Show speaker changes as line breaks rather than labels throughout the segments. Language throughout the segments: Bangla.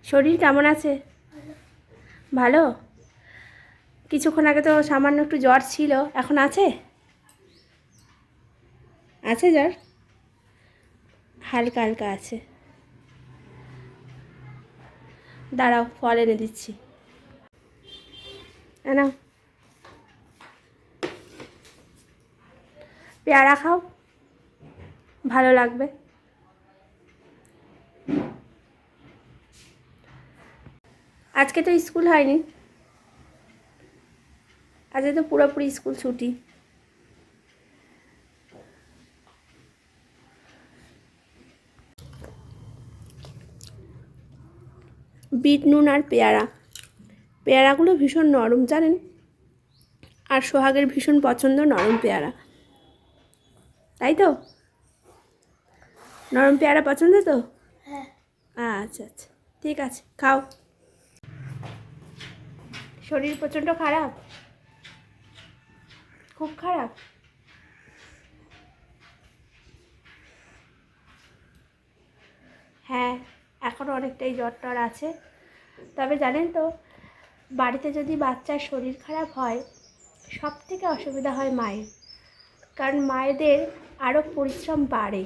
শরীর কেমন আছে? ভালো। কিছুক্ষণ আগে তো সামান্য একটু জ্বর ছিল, এখন আছে? আছে জ্বর? হালকা হালকা আছে। দাঁড়াও, ফল এনে দিচ্ছি। না, পেয়ারা খাও, ভালো লাগবে। আজকে তো স্কুল হয়নি, আজকে তো পুরোপুরি স্কুল ছুটি। বিট নুন আর পেয়ারা, পেয়ারাগুলো ভীষণ নরম জানেন, আর সোহাগের ভীষণ পছন্দ নরম পেয়ারা, তাই তো? নরম পেয়ারা পছন্দ তো?
হ্যাঁ।
আচ্ছা আচ্ছা, ঠিক আছে, খাও। শরীর প্রচণ্ড খারাপ, খুব খারাপ। হ্যাঁ, এখনও অনেকটাই জ্বর টর আছে। তবে জানেন তো, বাড়িতে যদি বাচ্চার শরীর খারাপ হয়, সব থেকে অসুবিধা হয় মায়ের, কারণ মায়েদের আরও পরিশ্রম বাড়ে।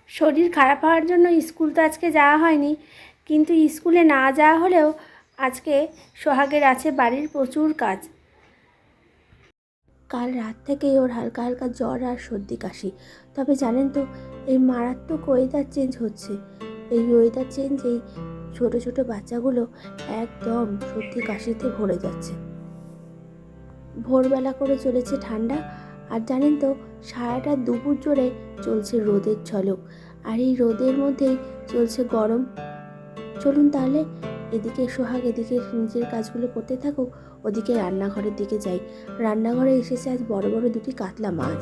শরীর খারাপ হওয়ার জন্য স্কুল তো আজকে যাওয়া হয়নি, কিন্তু স্কুলে না যাওয়া হলেও আজকে সোহাগের আছে বাড়ির প্রচুর কাজ। কাল রাত থেকেই ওর হালকা হালকা জ্বর আর সর্দি কাশি। তবে জানেন তো, এই মারাত্মক ওয়েদার চেঞ্জ হচ্ছে, এই ওয়েদার চেঞ্জেই ছোট ছোট বাচ্চাগুলো একদম সর্দি কাশিতে ভরে যাচ্ছে। ভোরবেলা করে চলেছে ঠান্ডা, আর জানেন তো সারাটা দুপুর জুড়ে চলছে রোদের ঝলক, আর এই রোদের মধ্যেই চলছে গরম। চলুন তাহলে, এদিকে সোহাগ এদিকে নিজের কাজগুলো করতে থাকুক, ওদিকে রান্নাঘরের দিকে যাই। রান্নাঘরে এসেছে আজ বড় বড় দুটি কাতলা মাছ।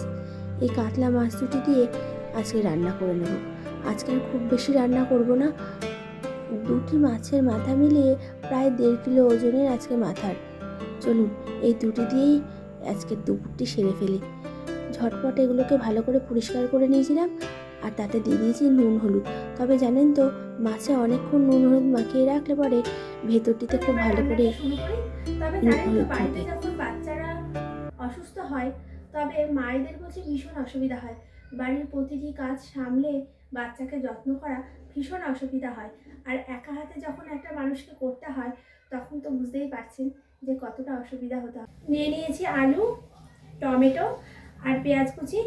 এই কাতলা মাছ দুটি দিয়ে আজকে রান্না করে নেব। আজকে আর খুব বেশি রান্না করব না, দুটি মাছের মাথা মিলিয়ে প্রায় 1.5 কিলো ওজনের আজকে মাথার। চলুন এই দুটি দিয়েই আজকের দুপুরটি সেরে ফেলি। ঝটপট এগুলোকে ভালো করে পরিষ্কার করে নিয়েছিলাম, আর তাতে দিয়ে দিয়েছি নুন হলুদ। তবে জানেন তো, মাছে অনেকক্ষণ নুন হলুদ মাখিয়ে রাখলে পরে ভেতরটিতে খুব ভালো করে নুন হলুদ থাকে। যখন বাচ্চারা অসুস্থ হয়, তবে মায়েদের কাছে ভীষণ অসুবিধা হয়। বাড়ির প্রতিটি কাজ সামলে বাচ্চাকে যত্ন করা ভীষণ অসুবিধা হয়, আর একা হাতে যখন একটা মানুষকে করতে হয়, তখন তো বুঝতেই পারছেন যে কতটা অসুবিধা হতে হয়। নিয়ে নিয়েছি আলু, টমেটো আর পেঁয়াজ কুচি,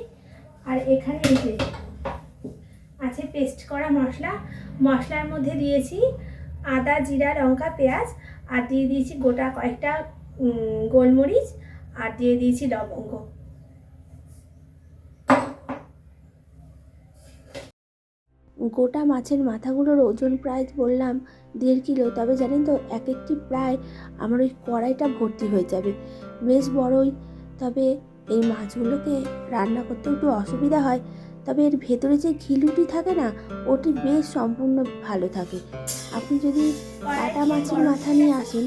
আর এখানে এই যে আছে পেস্ট করা মশলা। মশলার মধ্যে দিয়েছি আদা, জিরা, লঙ্কা, পেঁয়াজ, আর দিয়ে দিয়েছি গোটা কয়েকটা গোলমরিচ, আর দিয়ে দিয়েছি লবঙ্গ। গোটা মাছের মাথাগুলোর ওজন প্রায় বললাম 1.5 কিলো। তবে জানেন তো, এক একটি প্রায় আমার ওই কড়াইটা ভর্তি হয়ে যাবে, বেশ বড়ই। তবে এই মাছগুলোকে রান্না করতে একটু অসুবিধা হয়, তবে এর ভেতরে যে ঘিলুটি থাকে না, ওটি বেশ সম্পূর্ণ ভালো থাকে। আপনি যদি কাটা মাছের মাথা নিয়ে আসেন,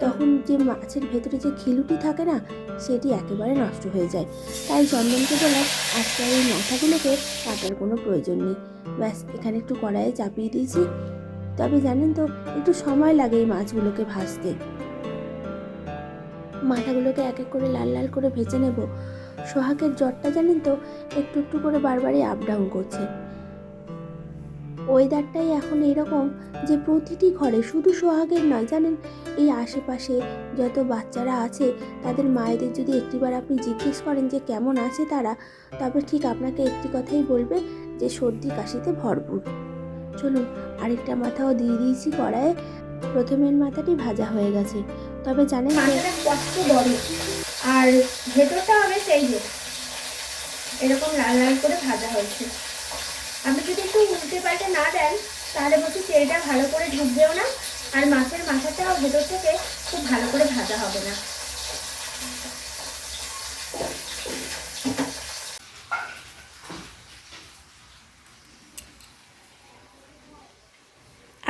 তখন যে মাছের ভেতরে যে ঘিলুটি থাকে না, সেটি একেবারে নষ্ট হয়ে যায়। তাই চন্দনকে বললাম আজকে এই মাথাগুলোকে কাটার কোনো প্রয়োজন নেই, ব্যাস এখানে একটু কড়াইয়ে চাপিয়ে দিয়েছি। তবে জানেন তো, একটু সময় লাগে এই মাছগুলোকে ভাজতে। মাথাগুলোকে এক এক করে লাল লাল করে ভেজে নেব। সোহাগের জ্বরটা জানেন তো একটু একটু করে বারবারই আপ ডাউন করছে। ওয়েদারটাই এখন এরকম যে প্রতিটি ঘরে, শুধু সোহাগের নয় জানেন, এই আশেপাশে যত বাচ্চারা আছে তাদের মায়েদের যদি একটিবার আপনি জিজ্ঞেস করেন যে কেমন আছে তারা, তবে ঠিক আপনাকে একটি কথাই বলবে যে সর্দি কাশিতে ভরপুর। চলুন আরেকটা মাথাও দিয়ে দিয়েছি কড়াইয়ে। প্রথমের মাথাটি ভাজা হয়ে গেছে। তবে জানেন মাথাটা কত বড়, আর ভেতরটা হবে সেই যে এরকম লাল লাল করে ভাজা হয়েছে। আপনি যদি একটু উল্টে পাল্টে না দেন, তাহলে বলছি তেলটা ভালো করে ঢুকবেও না, আর মাছের মাথাটাও ভেতর থেকে খুব ভালো করে ভাজা হবে না।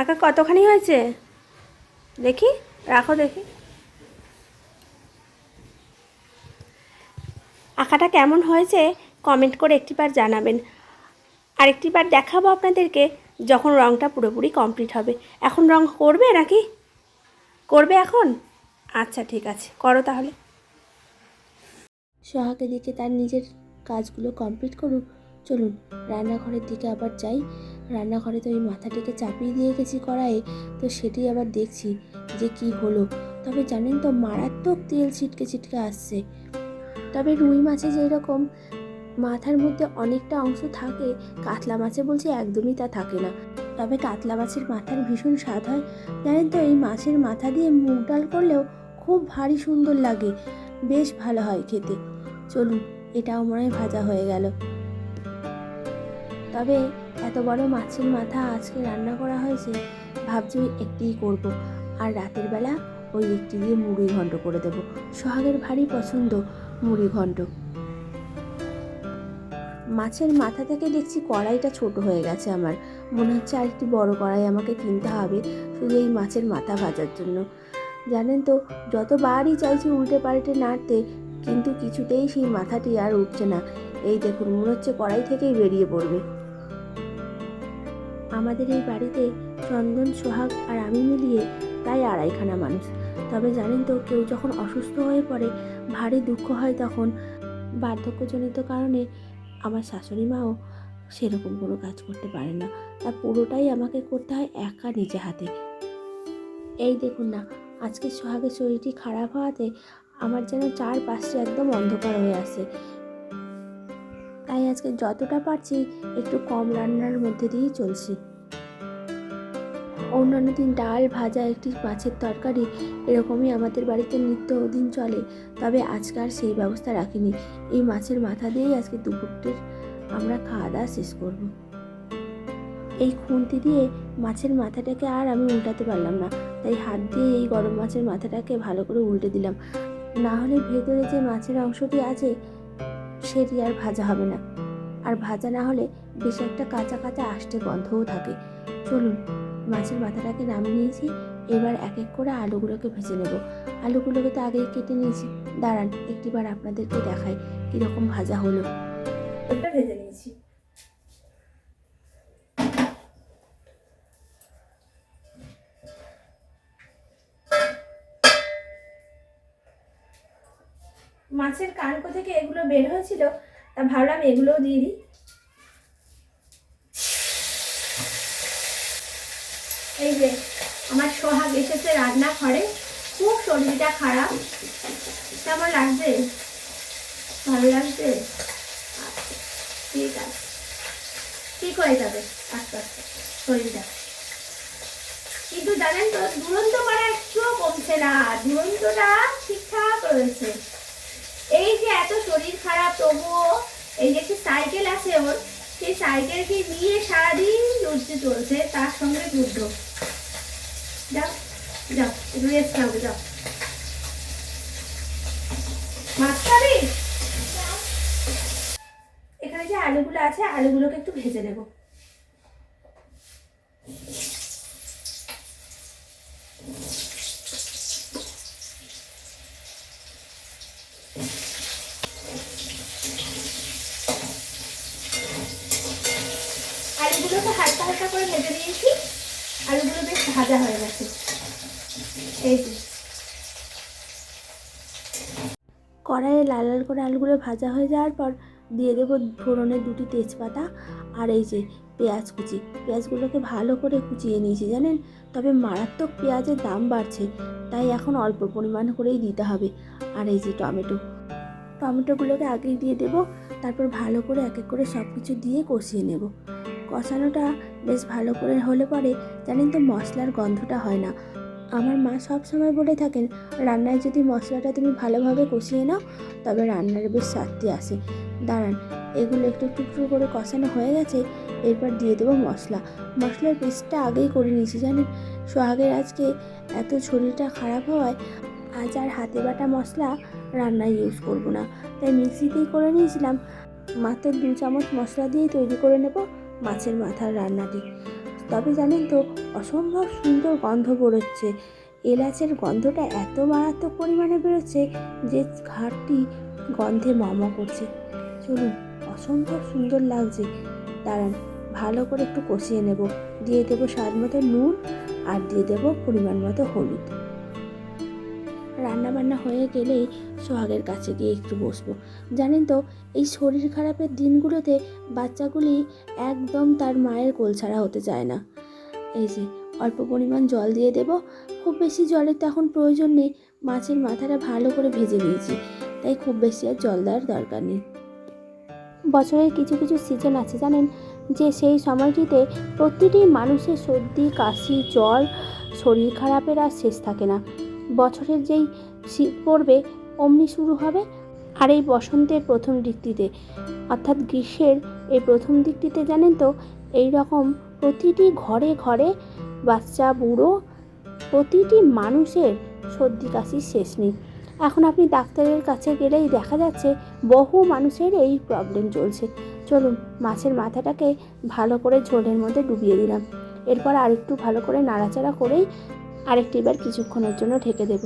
আঁকা কতখানি হয়েছে দেখি, রাখো দেখি। আঁকাটা কেমন হয়েছে কমেন্ট করে একটিবার জানাবেন। আরেকটিবার দেখাবো আপনাদেরকে যখন রঙটা পুরোপুরি কমপ্লিট হবে। এখন রঙ করবে নাকি? করবে এখন? আচ্ছা ঠিক আছে, করো তাহলে। সোহাগ এদিকে তার নিজের কাজগুলো কমপ্লিট করুক। চলুন রান্নাঘরের দিকে আবার যাই। রান্নাঘরে তো ওই মাথাটিকে চাপিয়ে দিয়ে গেছি কড়াইয়ে, তো সেটি আবার দেখছি যে কি হলো। তবে জানেন তো মারাত্মক তেল ছিটকে ছিটকে আসছে। তবে রুই মাছে যেরকম মাথার মধ্যে অনেকটা অংশ থাকে, কাতলা মাছে বলছি একদমই তা থাকে না। তবে কাতলা মাছের মাথার ভীষণ স্বাদ হয়। জানেন তো এই মাছের মাথা দিয়ে মুগ ডাল করলেও খুব ভারী সুন্দর লাগে, বেশ ভালো হয় খেতে। চলুন এটাও মনে হয় ভাজা হয়ে গেল। তবে এত বড় মাছের মাথা আজকে রান্না করা হয়েছে, ভাবছি ওই একটিই করব। আর রাতের বেলা ওই একটি দিয়ে মুড়ি ঘন্ট করে দেব। সোহাগের ভারী পছন্দ মুড়ি ঘন্ট। মাছের মাথা থেকে দেখছি কড়াইটা ছোট হয়ে গেছে আমার। মনে হচ্ছে আর একটি বড় কড়াই আমাকে কিনতে হবে শুধু এই মাছের মাথা ভাজার জন্য। জানেন তো যতবারই চাইছি উল্টে পাল্টে নাড়তে, কিন্তু কিছুতেই সেই মাথাটি আর উঠছে না। এই দেখুন মনে হচ্ছে কড়াই থেকেই বেরিয়ে পড়বে। আমাদের এই বাড়িতে চন্দন, সোহাগ আর আমি মিলিয়ে প্রায় 2.5খানা মানুষ। তবে জানেন তো কেউ যখন অসুস্থ হয়ে পড়ে ভারী দুঃখ হয় তখন। বার্ধক্যজনিত কারণে আমার শাশুড়ি মাও সেরকম কোনো কাজ করতে পারে না, তা পুরোটাই আমাকে করতে হয় একা নিজে হাতে। এই দেখুন না, আজকে সোহাগের শরীরটি খারাপ হওয়াতে আমার যেন চারপাশে একদম অন্ধকার হয়ে আসে। তাই আজকে যতটা পারছি একটু কম রান্নার মধ্যে দিয়েই চলছি। অন্যান্য দিন ডাল, ভাজা, একটি মাছের তরকারি এরকমই আমাদের বাড়িতে নিত্যদিন চলে। তবে আজকে আর সেই ব্যবস্থা রাখিনি। এই মাছের মাথা দিয়েই আজকে দুপুরটের আমরা খাওয়া দাওয়া শেষ করব। এই খুন্তি দিয়ে মাছের মাথাটাকে আর আমি উল্টাতে পারলাম না, তাই হাত দিয়ে এই গরম মাছের মাথাটাকে ভালো করে উল্টে দিলাম। না হলে ভেতরে যে মাছের অংশটি আছে সেটি আর ভাজা হবে না, আর ভাজা না হলে বেশ একটা কাঁচা কাঁচা আষ্টে গন্ধও থাকে। চলুন মাছের মাথাটাকে নামিয়ে নিয়েছি, এবার এক এক করে আলুগুলোকে ভেজে নেব। আলুগুলোকে তো আগেই কেটে নিয়েছি, দাঁড়ান একটিবার আপনাদেরকে দেখাই কীরকম ভাজা হলো। এটা ভেজে নিয়েছি। মাছের কানকো থেকে এগুলো বের হয়েছিল, তা ভাবলাম এগুলোও দিয়ে দিই। এই যে আমার সোহাগ এসেছে রান্নাঘরে, খুব শরীরটা খারাপ। কেমন লাগছে? ভালো লাগছে? আচ্ছা ঠিক আছে, ঠিক হয়ে যাবে আস্তে আস্তে শরীরটা। কিন্তু জানেন তো দুরন্ত করা একটুও কমছে না, দুরন্তটা ঠিকঠাক রয়েছে। এই যে এত শরীর খারাপ তবুও এই যে একটি সাইকেল আছে ওর, সেই সাইকেলকে নিয়ে সারাদিন যুদ্ধ চলছে, তার সঙ্গে যুদ্ধ। যাও যাও একটু রেস্ট নাও, যাও। মাছ খাবি? এখানে যে আলুগুলো আছে আলুগুলোকে একটু ভেজে নেব। আলুগুলোকে হালকা হালকা করে ভেজে নিয়েছি, আলুগুলো বেশ ভাজা হয়ে গেছে। এই যে কড়াইয়ে লাল লাল করে আলুগুলো ভাজা হয়ে যাওয়ার পর দিয়ে দেবো ফোড়নে 2টি তেজপাতা আর এই যে পেঁয়াজ কুচি। পেঁয়াজগুলোকে ভালো করে কুচিয়ে নিয়েছি জানেন, তবে মারাত্মক পেঁয়াজের দাম বাড়ছে, তাই এখন অল্প পরিমাণ করেই দিতে হবে। আর এই যে টমেটোগুলোকে আগেই দিয়ে দেবো, তারপর ভালো করে এক এক করে সব কিছু দিয়ে কষিয়ে নেব। কষানোটা বেশ ভালো করে হলে পরে জানেন তো মশলার গন্ধটা হয় না। আমার মা সব সময় বলে থাকেন রান্নায় যদি মশলাটা তুমি ভালোভাবে কষিয়ে নাও তবে রান্নার বেশ স্বাদটি আসে। দাঁড়ান এগুলো একটু একটু একটু করে কষানো হয়ে গেছে, এরপর দিয়ে দেবো মশলার পেস্টটা আগেই করে নিয়েছি জানেন। সোহাগের আজকে এত শরীরটা খারাপ হওয়ায় আজ আর হাতে বাটা মশলা রান্নায় ইউজ করব না, তাই মিক্সিতেই করে নিয়েছিলাম। মাত্র 2 চামচ মশলা দিয়েই তৈরি করে নেব মাছের মাথার রান্নাটি। তবে জানেন তো অসম্ভব সুন্দর গন্ধ বেরোচ্ছে, এলাচের গন্ধটা এত মারাত্মক পরিমাণে বেরোচ্ছে যে ঘাটটি গন্ধে মম করছে। চলুন অসম্ভব সুন্দর লাগছে, দাঁড়ান ভালো করে একটু কষিয়ে নেব। দিয়ে দেবো স্বাদ মতো নুন আর দিয়ে দেবো পরিমাণ মতো হলুদ। রান্নাবান্না হয়ে গেলেই সোহাগের কাছে গিয়ে একটু বসবো। জানেন তো, এই শরীর খারাপের দিনগুলোতে বাচ্চাগুলি একদম তার মায়ের কোল ছাড়া হতে চায় না। এই যে অল্প পরিমাণ জল দিয়ে দেব, খুব বেশি জলের তো এখন প্রয়োজন নেই, মাছের মাথাটা ভালো করে ভেজে নিয়েছি, তাই খুব বেশি আর জল দেওয়ার দরকার নেই। বছরের কিছু কিছু সিজন আছে জানেন, যে সেই সময়টিতে প্রতিটি মানুষের সর্দি কাশি জ্বর শরীর খারাপের আর শেষ থাকে না। বছরের যেই শীত পড়বে অমনি শুরু হবে, আর এই বসন্তের প্রথম দিকটিতে অর্থাৎ গ্রীষ্মের এই প্রথম দিকটিতে জানেন তো, এই রকম প্রতিটি ঘরে ঘরে বাচ্চা বুড়ো প্রতিটি মানুষের সর্দি কাশির শেষ নেই। এখন আপনি ডাক্তারের কাছে গেলেই দেখা যাচ্ছে বহু মানুষের এই প্রবলেম চলছে। চলুন, মাছের মাথাটাকে ভালো করে ঝোলের মধ্যে ডুবিয়ে দিলাম। এরপর আরেকটু ভালো করে নাড়াচাড়া করেই আরেকটিবার কিছুক্ষণের জন্য ঢেকে দেব।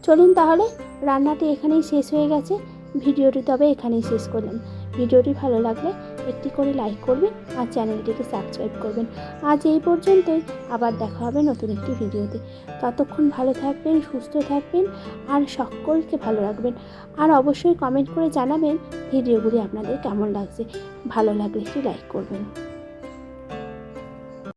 চলুন তাহলে, রান্নাটি এখানেই শেষ হয়ে গেছে। ভিডিওটি তবে এখানেই শেষ করলাম। ভিডিওটি ভালো লাগলে একটি করে লাইক করবেন আর চ্যানেলটিকে সাবস্ক্রাইব করবেন। আজ এই পর্যন্তই, আবার দেখা হবে নতুন একটি ভিডিওতে। ততক্ষণ ভালো থাকবেন, সুস্থ থাকবেন আর সকলকে ভালো রাখবেন। আর অবশ্যই কমেন্ট করে জানাবেন ভিডিওগুলি আপনাদের কেমন লাগছে। ভালো লাগলে একটি লাইক করবেন।